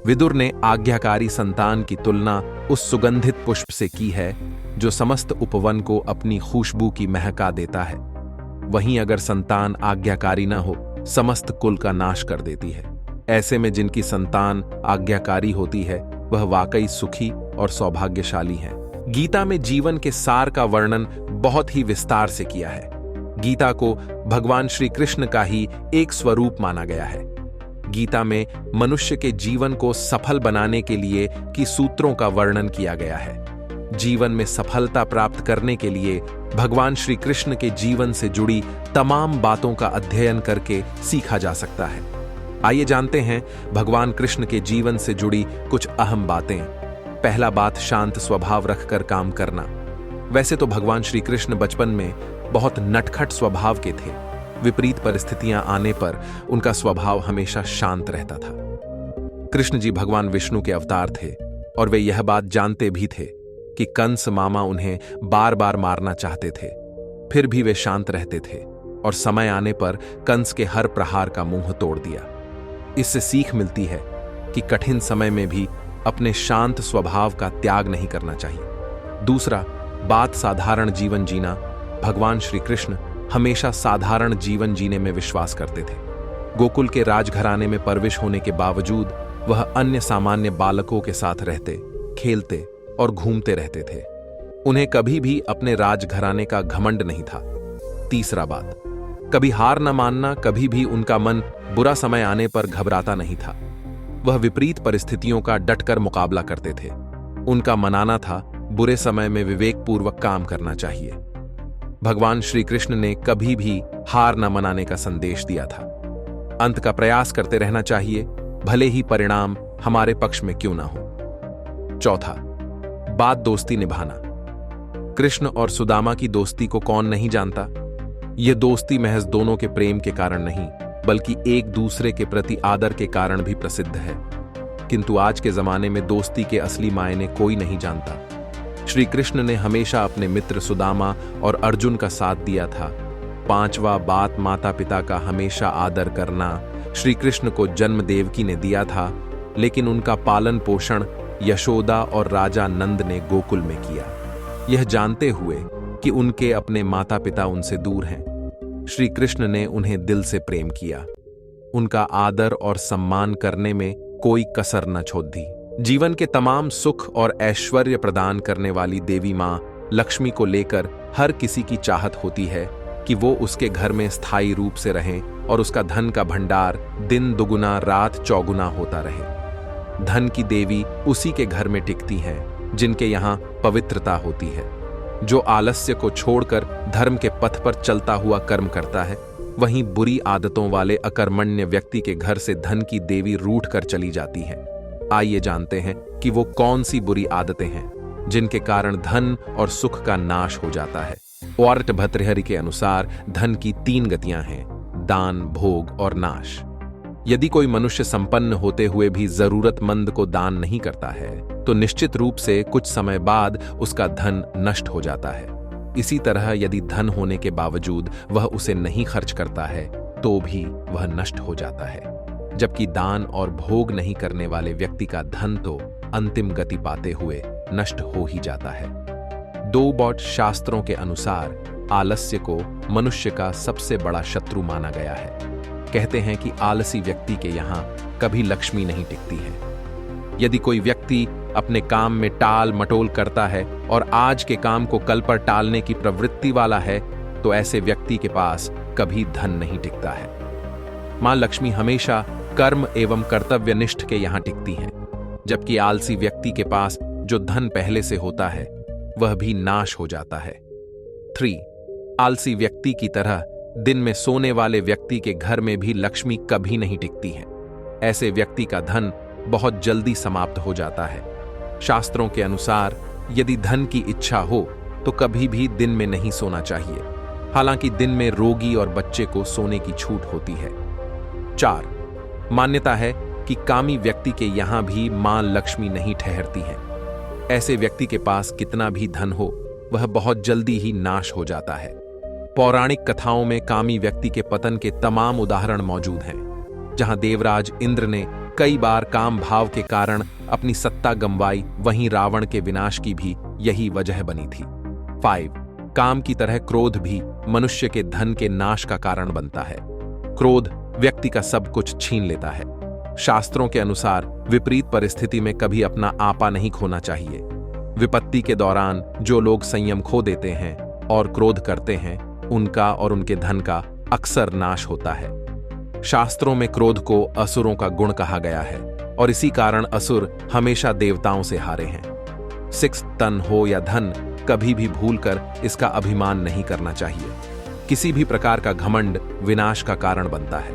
विदुर ने आज्ञाकारी संतान की तुलना उस सुगंधित पुष्प से की है जो समस्त उपवन को अपनी खुशबू की महका देता है। वहीं अगर संतान आज्ञाकारी न हो, समस्त कुल का नाश कर देती है। ऐसे में जिनकी संतान आज्ञाकारी होती है, वह वाकई सुखी और सौभाग्यशाली है। गीता में जीवन के सार का वर्णन बहुत ही विस्तार से किया है। गीता को भगवान श्री कृष्ण का ही एक स्वरूप माना गया है। गीता में मनुष्य के जीवन को सफल बनाने के लिए की सूत्रों का वर्णन किया गया है। जीवन में सफलता प्राप्त करने के लिए भगवान श्री कृष्ण के जीवन से जुड़ी तमाम बातों का अध्ययन करके सीखा जा सकता है। आइए जानते हैं भगवान कृष्ण के जीवन से जुड़ी कुछ अहम बातें। पहला बात, शांत स्वभाव रखकर काम करना। वैसे तो भगवान श्री कृष्ण बचपन में बहुत नटखट स्वभाव के थे। विपरीत परिस्थितियां आने पर उनका स्वभाव हमेशा शांत रहता था। कृष्ण जी भगवान विष्णु के अवतार थे और वे यह बात जानते भी थे कि कंस मामा उन्हें बार बार मारना चाहते थे। फिर भी वे शांत रहते थे और समय आने पर कंस के हर प्रहार का मुंह तोड़ दिया। इससे सीख मिलती है कि कठिन समय में भी अपने शांत स्वभाव का त्याग नहीं करना चाहिए। दूसरा, बात साधारण जीवन जीना। भगवान श्री कृष्ण हमेशा साधारण जीवन जीने में विश्वास करते थे। गोकुल के राजघराने में परविश होने के बावजूद वह अन्य सामान्य बालकों के साथ रहते, खेलते और घूमते रहते थे। उन्हें कभी भी अपने राजघराने का घमंड नहीं था। तीसरा बात, कभी हार न मानना। कभी भी उनका मन बुरा समय आने पर घबराता नहीं था। वह विपरीत परिस्थितियों का डटकर मुकाबला करते थे। उनका मनाना था बुरे समय में विवेकपूर्वक काम करना चाहिए। भगवान श्री कृष्ण ने कभी भी हार न मनाने का संदेश दिया था। अंत का प्रयास करते रहना चाहिए, भले ही परिणाम हमारे पक्ष में क्यों ना हो। चौथा, बात दोस्ती निभाना। कृष्ण और सुदामा की दोस्ती को कौन नहीं जानता। यह दोस्ती महज दोनों के प्रेम के कारण नहीं, बल्कि एक दूसरे के प्रति आदर के कारण भी प्रसिद्ध है। किंतु आज के जमाने में दोस्ती के असली मायने कोई नहीं जानता। श्री कृष्ण ने हमेशा अपने मित्र सुदामा और अर्जुन का साथ दिया था। पांचवा बात, माता पिता का हमेशा आदर करना। श्री कृष्ण को जन्म देवकी ने दिया था, लेकिन उनका पालन पोषण यशोदा और राजा नंद ने गोकुल में किया, यह जानते हुए कि उनके अपने माता पिता उनसे दूर हैं। श्री कृष्ण ने उन्हें दिल से प्रेम किया। उनका आदर और सम्मान करने में कोई कसर न छोड़ दी। जीवन के तमाम सुख और ऐश्वर्य प्रदान करने वाली देवी मां लक्ष्मी को लेकर हर किसी की चाहत होती है कि वो उसके घर में स्थायी रूप से रहें और उसका धन का भंडार दिन दुगुना रात चौगुना होता रहे। धन की देवी उसी के घर में टिकती हैं जिनके यहाँ पवित्रता होती है। जो आलस्य को छोड़कर धर्म के पथ पर चलता हुआ कर्म करता है, वहीं बुरी आदतों वाले अकर्मण्य व्यक्ति के घर से धन की देवी रूठ कर चली जाती है। आइए जानते हैं कि वो कौन सी बुरी आदतें हैं जिनके कारण धन और सुख का नाश हो जाता है। वार्ट भर्तृहरि के अनुसार धन की 3 गतियां हैं: दान, भोग और नाश। यदि कोई मनुष्य संपन्न होते हुए भी जरूरतमंद को दान नहीं करता है, तो निश्चित रूप से कुछ समय बाद उसका धन नष्ट हो जाता है। इसी तरह यदि धन होने के बावजूद वह उसे नहीं खर्च करता है, तो भी वह नष्ट हो जाता है। जबकि दान और भोग नहीं करने वाले व्यक्ति का धन तो अंतिम गति पाते हुए नष्ट हो ही जाता है। 2 बौट शास्त्रों के अनुसार आलस्य को मनुष्य का सबसे बड़ा शत्रु माना गया है। कहते हैं कि आलसी व्यक्ति के यहाँ कभी लक्ष्मी नहीं टिकती है। यदि कोई व्यक्ति अपने काम में टाल मटोल करता है और आज के काम को कल पर टालने की प्रवृत्ति वाला है, तो ऐसे व्यक्ति के पास कभी धन नहीं टिकता है। मां लक्ष्मी हमेशा कर्म एवं कर्तव्यनिष्ठ के यहाँ टिकती हैं, जबकि आलसी व्यक्ति के पास जो धन पहले से होता है वह भी नाश हो जाता है। 3. आलसी व्यक्ति की तरह दिन में सोने वाले व्यक्ति के घर में भी लक्ष्मी कभी नहीं टिकती है। ऐसे व्यक्ति का धन बहुत जल्दी समाप्त हो जाता है। शास्त्रों के अनुसार यदि धन की इच्छा हो तो कभी भी दिन में नहीं सोना चाहिए। हालांकि दिन में रोगी और बच्चे को सोने की छूट होती है। 4. मान्यता है कि कामी व्यक्ति के यहां भी मां लक्ष्मी नहीं ठहरती हैं। ऐसे व्यक्ति के पास कितना भी धन हो, वह बहुत जल्दी ही नाश हो जाता है। पौराणिक कथाओं में कामी व्यक्ति के पतन के तमाम उदाहरण मौजूद हैं। जहां देवराज इंद्र ने कई बार काम भाव के कारण अपनी सत्ता गंवाई, वहीं रावण के विनाश की भी यही वजह बनी थी। 5. काम की तरह क्रोध भी मनुष्य के धन के नाश का कारण बनता है। क्रोध व्यक्ति का सब कुछ छीन लेता है। शास्त्रों के अनुसार विपरीत परिस्थिति में कभी अपना आपा नहीं खोना चाहिए। विपत्ति के दौरान जो लोग संयम खो देते हैं और क्रोध करते हैं, उनका और उनके धन का अक्सर नाश होता है। शास्त्रों में क्रोध को असुरों का गुण कहा गया है और इसी कारण असुर हमेशा देवताओं से हारे हैं। 6. तन हो या धन, कभी भी भूलकर इसका अभिमान नहीं करना चाहिए। किसी भी प्रकार का घमंड विनाश का कारण बनता है।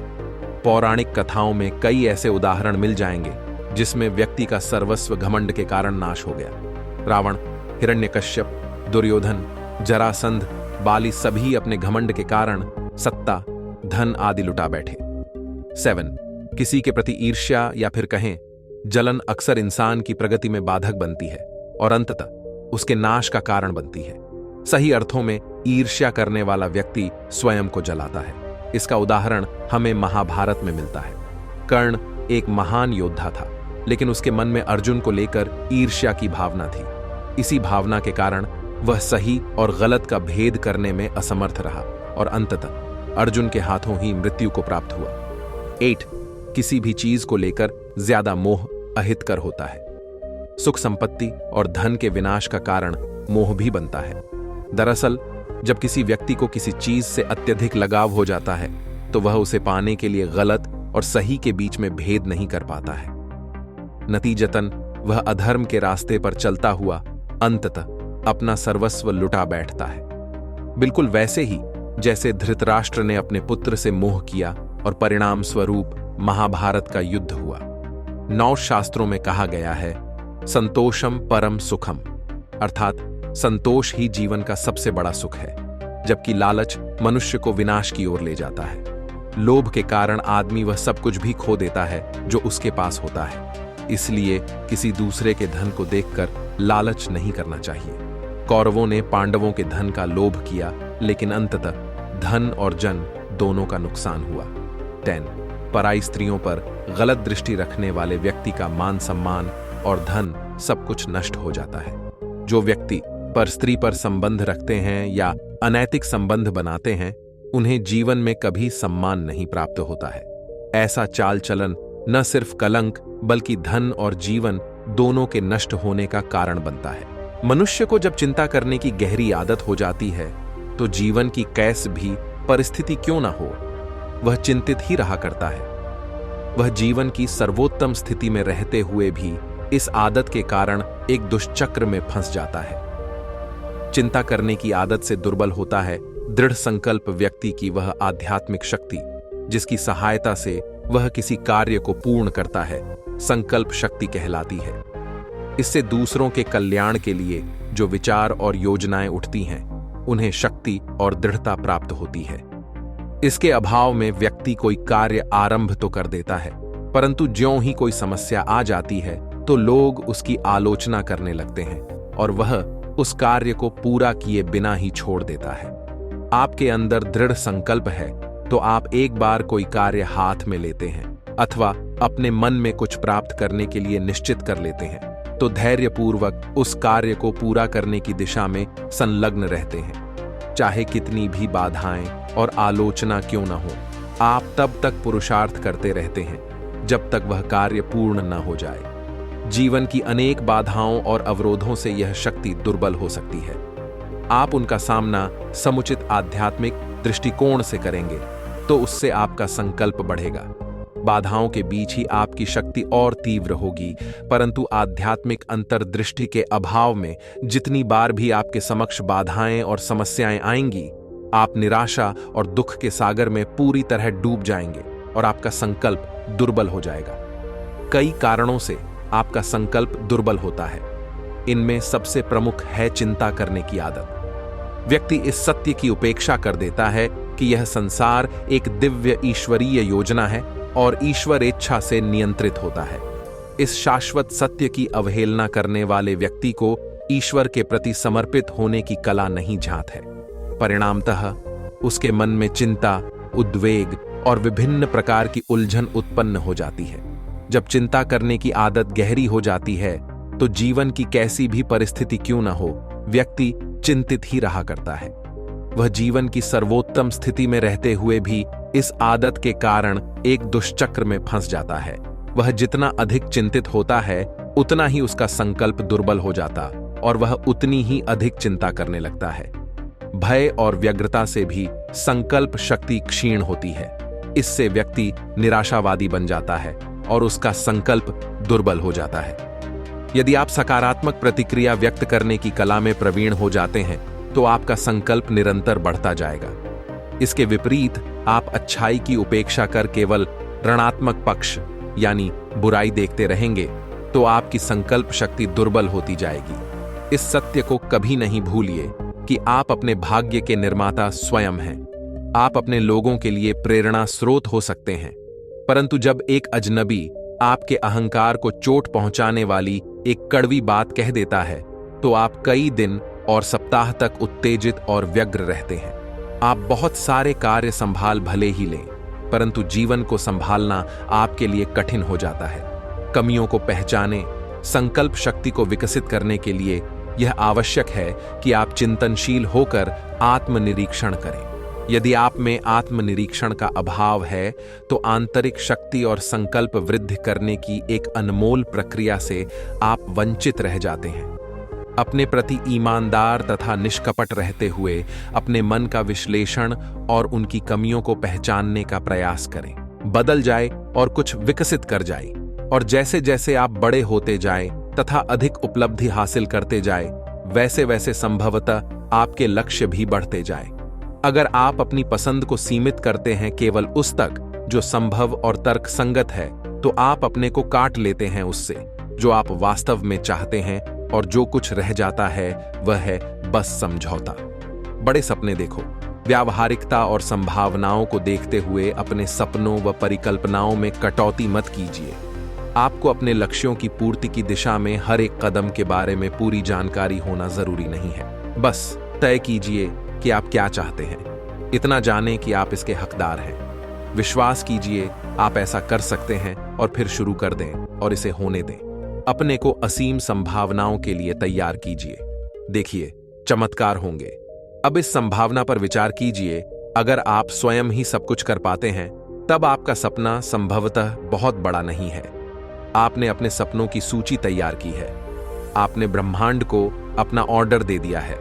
पौराणिक कथाओं में कई ऐसे उदाहरण मिल जाएंगे जिसमें व्यक्ति का सर्वस्व घमंड के कारण नाश हो गया। रावण, हिरण्यकश्यप, दुर्योधन, जरासंध, बाली सभी अपने घमंड के कारण सत्ता, धन आदि लुटा बैठे। 7. किसी के प्रति ईर्ष्या या फिर कहें जलन अक्सर इंसान की प्रगति में बाधक बनती है और अंततः उसके नाश का कारण बनती है। सही अर्थों में ईर्ष्या करने वाला व्यक्ति स्वयं को जलाता है। इसका उदाहरण हमें महाभारत में मिलता है। कर्ण एक महान योद्धा था, लेकिन उसके मन में अर्जुन को लेकर ईर्ष्या की भावना थी। इसी भावना के कारण वह सही और गलत का भेद करने में असमर्थ रहा और अंततः अर्जुन के हाथों ही मृत्यु को प्राप्त हुआ। 8. किसी भी चीज को लेकर ज्यादा मोह अहितकर होता है। सुख संपत्ति और धन के विनाश का कारण मोह भी बनता है। दरअसल जब किसी व्यक्ति को किसी चीज से अत्यधिक लगाव हो जाता है तो वह उसे पाने के लिए गलत और सही के बीच में भेद नहीं कर पाता है। नतीजतन वह अधर्म के रास्ते पर चलता हुआ अंततः अपना सर्वस्व लुटा बैठता है। बिल्कुल वैसे ही जैसे धृतराष्ट्र ने अपने पुत्र से मोह किया और परिणाम स्वरूप महाभारत का युद्ध हुआ। 9 शास्त्रों में कहा गया है, संतोषम परम सुखम, अर्थात संतोष ही जीवन का सबसे बड़ा सुख है, जबकि लालच मनुष्य को विनाश की ओर ले जाता है। लोभ के कारण आदमी वह सब कुछ भी खो देता है जो उसके पास होता है। इसलिए किसी दूसरे के धन को देखकर लालच नहीं करना चाहिए। कौरवों ने पांडवों के धन का लोभ किया, लेकिन अंततः धन और जन दोनों का नुकसान हुआ। 10. पराई स्त्रियों पर गलत दृष्टि रखने वाले व्यक्ति का मान सम्मान और धन सब कुछ नष्ट हो जाता है। जो व्यक्ति पर स्त्री पर संबंध रखते हैं या अनैतिक संबंध बनाते हैं, उन्हें जीवन में कभी सम्मान नहीं प्राप्त होता है। ऐसा चाल चलन न सिर्फ कलंक बल्कि धन और जीवन दोनों के नष्ट होने का कारण बनता है। मनुष्य को जब चिंता करने की गहरी आदत हो जाती है तो जीवन की कैस भी परिस्थिति क्यों ना हो, वह चिंतित ही रहा करता है। वह जीवन की सर्वोत्तम स्थिति में रहते हुए भी इस आदत के कारण एक दुष्चक्र में फंस जाता है। चिंता करने की आदत से दुर्बल होता है दृढ़ संकल्प व्यक्ति की वह आध्यात्मिक शक्ति, जिसकी सहायता से वह किसी कार्य को पूर्ण करता है, संकल्प शक्ति कहलाती है। इससे दूसरों के कल्याण के लिए जो विचार और योजनाएं उठती हैं, उन्हें शक्ति और दृढ़ता प्राप्त होती है। इसके अभाव में व्यक्ति कोई कार्य आरंभ तो कर देता है, परंतु ज्यों ही कोई समस्या आ जाती है तो लोग उसकी आलोचना करने लगते हैं और वह उस कार्य को पूरा किए बिना ही छोड़ देता है। आपके अंदर दृढ़ संकल्प है तो आप एक बार कोई कार्य हाथ में लेते हैं अथवा अपने मन में कुछ प्राप्त करने के लिए निश्चित कर लेते हैं तो धैर्यपूर्वक उस कार्य को पूरा करने की दिशा में संलग्न रहते हैं। चाहे कितनी भी बाधाएं और आलोचना क्यों न हो, आप तब तक पुरुषार्थ करते रहते हैं जब तक वह कार्य पूर्ण न हो जाए। जीवन की अनेक बाधाओं और अवरोधों से यह शक्ति दुर्बल हो सकती है। आप उनका सामना समुचित आध्यात्मिक दृष्टिकोण से करेंगे तो उससे आपका संकल्प बढ़ेगा। बाधाओं के बीच ही आपकी शक्ति और तीव्र होगी, परंतु आध्यात्मिक अंतर्दृष्टि के अभाव में जितनी बार भी आपके समक्ष बाधाएं और समस्याएं आएंगी, आप निराशा और दुख के सागर में पूरी तरह डूब जाएंगे और आपका संकल्प दुर्बल हो जाएगा। कई कारणों से आपका संकल्प दुर्बल होता है। इनमें सबसे प्रमुख है चिंता करने की आदत। व्यक्ति इस सत्य की उपेक्षा कर देता है कि यह संसार एक दिव्य ईश्वरीय योजना है और ईश्वर इच्छा से नियंत्रित होता है। इस शाश्वत सत्य की अवहेलना करने वाले व्यक्ति को ईश्वर के प्रति समर्पित होने की कला नहीं झांत है। परिणामतः उसके मन में चिंता, उद्वेग और विभिन्न प्रकार की उलझन उत्पन्न हो जाती है। जब चिंता करने की आदत गहरी हो जाती है तो जीवन की कैसी भी परिस्थिति क्यों न हो, व्यक्ति चिंतित ही रहा करता है। वह जीवन की सर्वोत्तम स्थिति में रहते हुए भी इस आदत के कारण एक दुष्चक्र में फंस जाता है। वह जितना अधिक चिंतित होता है उतना ही उसका संकल्प दुर्बल हो जाता और वह उतनी ही अधिक चिंता करने लगता है। भय और व्यग्रता से भी संकल्प शक्ति क्षीण होती है। इससे व्यक्ति निराशावादी बन जाता है और उसका संकल्प दुर्बल हो जाता है। यदि आप सकारात्मक प्रतिक्रिया व्यक्त करने की कला में प्रवीण हो जाते हैं तो आपका संकल्प निरंतर बढ़ता जाएगा। इसके विपरीत आप अच्छाई की उपेक्षा कर केवल ऋणात्मक पक्ष यानी बुराई देखते रहेंगे तो आपकी संकल्प शक्ति दुर्बल होती जाएगी। इस सत्य को कभी नहीं भूलिए कि आप अपने भाग्य के निर्माता स्वयं हैं। आप अपने लोगों के लिए प्रेरणा स्रोत हो सकते हैं, परंतु जब एक अजनबी आपके अहंकार को चोट पहुंचाने वाली एक कड़वी बात कह देता है तो आप कई दिन और सप्ताह तक उत्तेजित और व्यग्र रहते हैं। आप बहुत सारे कार्य संभाल भले ही लें, परंतु जीवन को संभालना आपके लिए कठिन हो जाता है। कमियों को पहचानें। संकल्प शक्ति को विकसित करने के लिए यह आवश्यक है कि आप चिंतनशील होकर आत्मनिरीक्षण करें। यदि आप में आत्मनिरीक्षण का अभाव है तो आंतरिक शक्ति और संकल्प वृद्धि करने की एक अनमोल प्रक्रिया से आप वंचित रह जाते हैं। अपने प्रति ईमानदार तथा निष्कपट रहते हुए अपने मन का विश्लेषण और उनकी कमियों को पहचानने का प्रयास करें। बदल जाए और कुछ विकसित कर जाए। और जैसे जैसे आप बड़े होते जाएं तथा अधिक उपलब्धि हासिल करते जाएं, वैसे वैसे संभवतः आपके लक्ष्य भी बढ़ते जाएं। अगर आप अपनी पसंद को सीमित करते हैं केवल उस तक जो संभव और तर्कसंगत है, तो आप अपने को काट लेते हैं उससे जो आप वास्तव में चाहते हैं, और जो कुछ रह जाता है वह है बस समझौता। बड़े सपने देखो। व्यावहारिकता और संभावनाओं को देखते हुए अपने सपनों व परिकल्पनाओं में कटौती मत कीजिए। आपको अपने लक्ष्यों की पूर्ति की दिशा में हर एक कदम के बारे में पूरी जानकारी होना जरूरी नहीं है। बस तय कीजिए कि आप क्या चाहते हैं। इतना जानें कि आप इसके हकदार हैं। विश्वास कीजिए आप ऐसा कर सकते हैं और फिर शुरू कर दें और इसे होने दें। अपने को असीम संभावनाओं के लिए तैयार कीजिए। देखिए, चमत्कार होंगे। अब इस संभावना पर विचार कीजिए, अगर आप स्वयं ही सब कुछ कर पाते हैं, तब आपका सपना संभवतः बहुत बड़ा नहीं है। आपने अपने सपनों की सूची तैयार की है। आपने ब्रह्मांड को अपना ऑर्डर दे दिया है।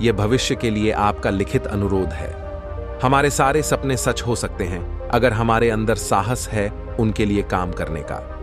यह भविष्य के लिए आपका लिखित अनुरोध है। हमारे सारे सपने सच हो सकते हैं अगर हमारे अंदर साहस है उनके लिए काम करने का।